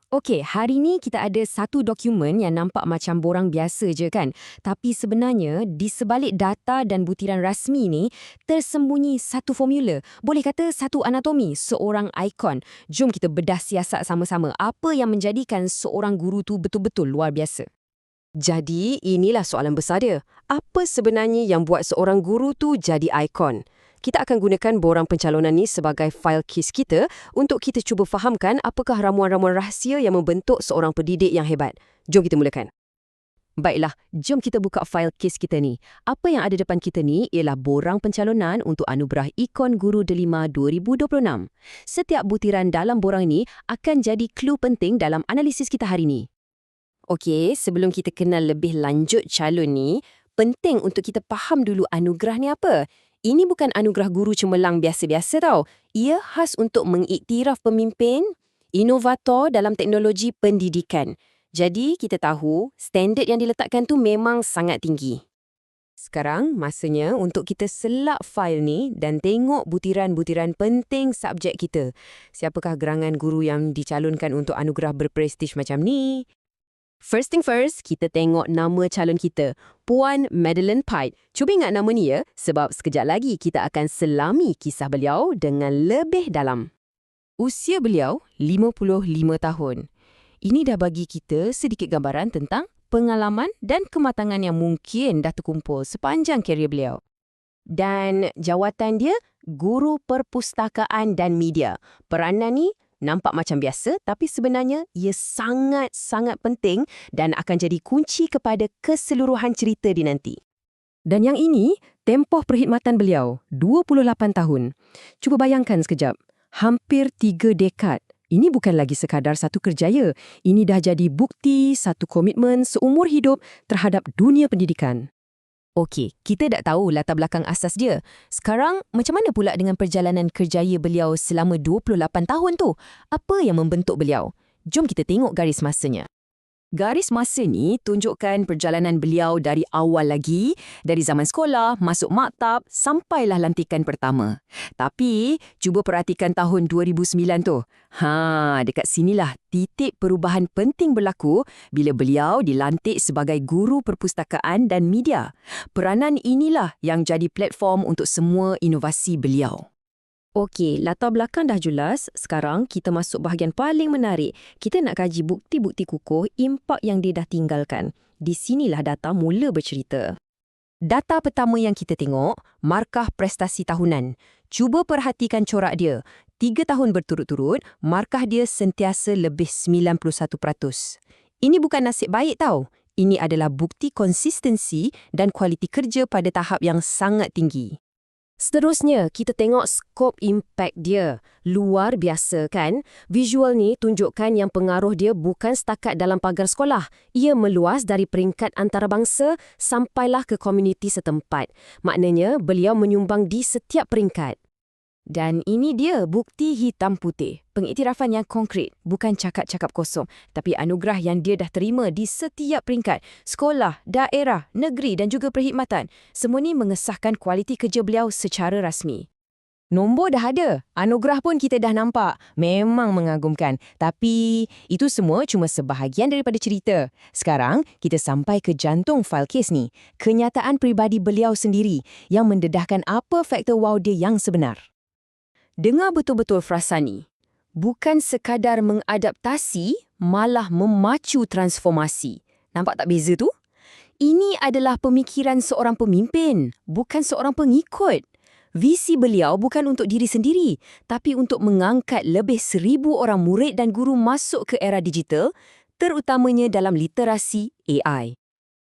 Okey, hari ni kita ada satu dokumen yang nampak macam borang biasa je kan. Tapi sebenarnya di sebalik data dan butiran rasmi ni tersembunyi satu formula. Boleh kata satu anatomi seorang ikon. Jom kita bedah siasat sama-sama. Apa yang menjadikan seorang guru tu betul-betul luar biasa? Jadi, inilah soalan besar dia. Apa sebenarnya yang buat seorang guru tu jadi ikon? Kita akan gunakan borang pencalonan ni sebagai file kes kita untuk kita cuba fahamkan apakah ramuan-ramuan rahsia yang membentuk seorang pendidik yang hebat. Jom kita mulakan. Baiklah, jom kita buka file kes kita ni. Apa yang ada depan kita ni ialah borang pencalonan untuk Anugerah Ikon Guru Delima 2026. Setiap butiran dalam borang ini akan jadi clue penting dalam analisis kita hari ni. Okey, sebelum kita kenal lebih lanjut calon ni, penting untuk kita faham dulu anugerah ni apa. Ini bukan anugerah guru cemerlang biasa-biasa tau. Ia khas untuk mengiktiraf pemimpin, inovator dalam teknologi pendidikan. Jadi, kita tahu standard yang diletakkan tu memang sangat tinggi. Sekarang, masanya untuk kita selak fail ni dan tengok butiran-butiran penting subjek kita. Siapakah gerangan guru yang dicalonkan untuk anugerah berprestij macam ni? First thing first, kita tengok nama calon kita, Puan Madeline Pite. Cuba ingat nama ni ya, sebab sekejap lagi kita akan selami kisah beliau dengan lebih dalam. Usia beliau 55 tahun. Ini dah bagi kita sedikit gambaran tentang pengalaman dan kematangan yang mungkin dah terkumpul sepanjang kerjaya beliau. Dan jawatan dia, Guru Perpustakaan dan Media. Peranan ni nampak macam biasa, tapi sebenarnya ia sangat-sangat penting dan akan jadi kunci kepada keseluruhan cerita di nanti. Dan yang ini, tempoh perkhidmatan beliau, 28 tahun. Cuba bayangkan sekejap, hampir 3 dekad. Ini bukan lagi sekadar satu kerjaya, ini dah jadi bukti satu komitmen seumur hidup terhadap dunia pendidikan. Okey, kita dah tahu latar belakang asas dia. Sekarang, macam mana pula dengan perjalanan kerjaya beliau selama 28 tahun tu? Apa yang membentuk beliau? Jom kita tengok garis masanya. Garis masa ni tunjukkan perjalanan beliau dari awal lagi, dari zaman sekolah, masuk maktab, sampailah lantikan pertama. Tapi, cuba perhatikan tahun 2009 tu. Dekat sinilah titik perubahan penting berlaku bila beliau dilantik sebagai Guru Perpustakaan dan Media. Peranan inilah yang jadi platform untuk semua inovasi beliau. Okey, latar belakang dah jelas. Sekarang kita masuk bahagian paling menarik. Kita nak kaji bukti-bukti kukuh impak yang dia dah tinggalkan. Di sinilah data mula bercerita. Data pertama yang kita tengok, markah prestasi tahunan. Cuba perhatikan corak dia. 3 tahun berturut-turut, markah dia sentiasa lebih 91%. Ini bukan nasib baik tau. Ini adalah bukti konsistensi dan kualiti kerja pada tahap yang sangat tinggi. Seterusnya, kita tengok skop impact dia. Luar biasa kan? Visual ni tunjukkan yang pengaruh dia bukan setakat dalam pagar sekolah. Ia meluas dari peringkat antarabangsa sampailah ke komuniti setempat. Maknanya, beliau menyumbang di setiap peringkat. Dan ini dia bukti hitam putih. Pengiktirafan yang konkret, bukan cakap-cakap kosong, tapi anugerah yang dia dah terima di setiap peringkat. Sekolah, daerah, negeri dan juga perkhidmatan. Semua ni mengesahkan kualiti kerja beliau secara rasmi. Nombor dah ada, anugerah pun kita dah nampak. Memang mengagumkan. Tapi itu semua cuma sebahagian daripada cerita. Sekarang, kita sampai ke jantung file kes ni. Kenyataan peribadi beliau sendiri yang mendedahkan apa faktor wow dia yang sebenar. Dengar betul-betul frasa ni. Bukan sekadar mengadaptasi, malah memacu transformasi. Nampak tak beza tu? Ini adalah pemikiran seorang pemimpin, bukan seorang pengikut. Visi beliau bukan untuk diri sendiri, tapi untuk mengangkat lebih 1,000 orang murid dan guru masuk ke era digital, terutamanya dalam literasi AI.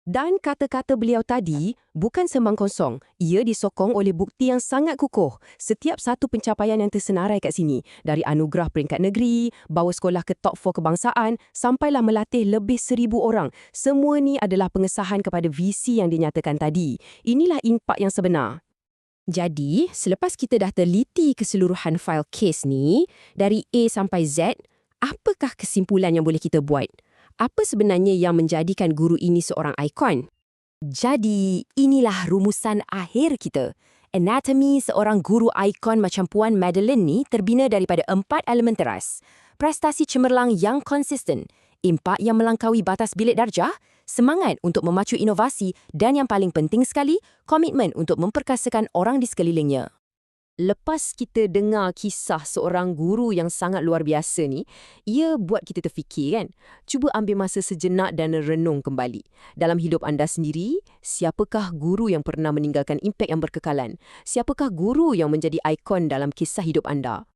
Dan kata-kata beliau tadi bukan sembang kosong. Ia disokong oleh bukti yang sangat kukuh. Setiap satu pencapaian yang tersenarai kat sini, dari anugerah peringkat negeri, bawa sekolah ke top 4 kebangsaan, sampailah melatih lebih 1,000 orang. Semua ni adalah pengesahan kepada visi yang dinyatakan tadi. Inilah impak yang sebenar. Jadi, selepas kita dah teliti keseluruhan file kes ni, dari A sampai Z, apakah kesimpulan yang boleh kita buat? Apa sebenarnya yang menjadikan guru ini seorang ikon? Jadi, inilah rumusan akhir kita. Anatomi seorang guru ikon macam Puan Madeline ni terbina daripada 4 elemen teras. prestasi cemerlang yang konsisten, impak yang melangkaui batas bilik darjah, semangat untuk memacu inovasi dan yang paling penting sekali, komitmen untuk memperkasakan orang di sekelilingnya. Lepas kita dengar kisah seorang guru yang sangat luar biasa ni, ia buat kita terfikir kan? Cuba ambil masa sejenak dan renung kembali. Dalam hidup anda sendiri, siapakah guru yang pernah meninggalkan impak yang berkekalan? Siapakah guru yang menjadi ikon dalam kisah hidup anda?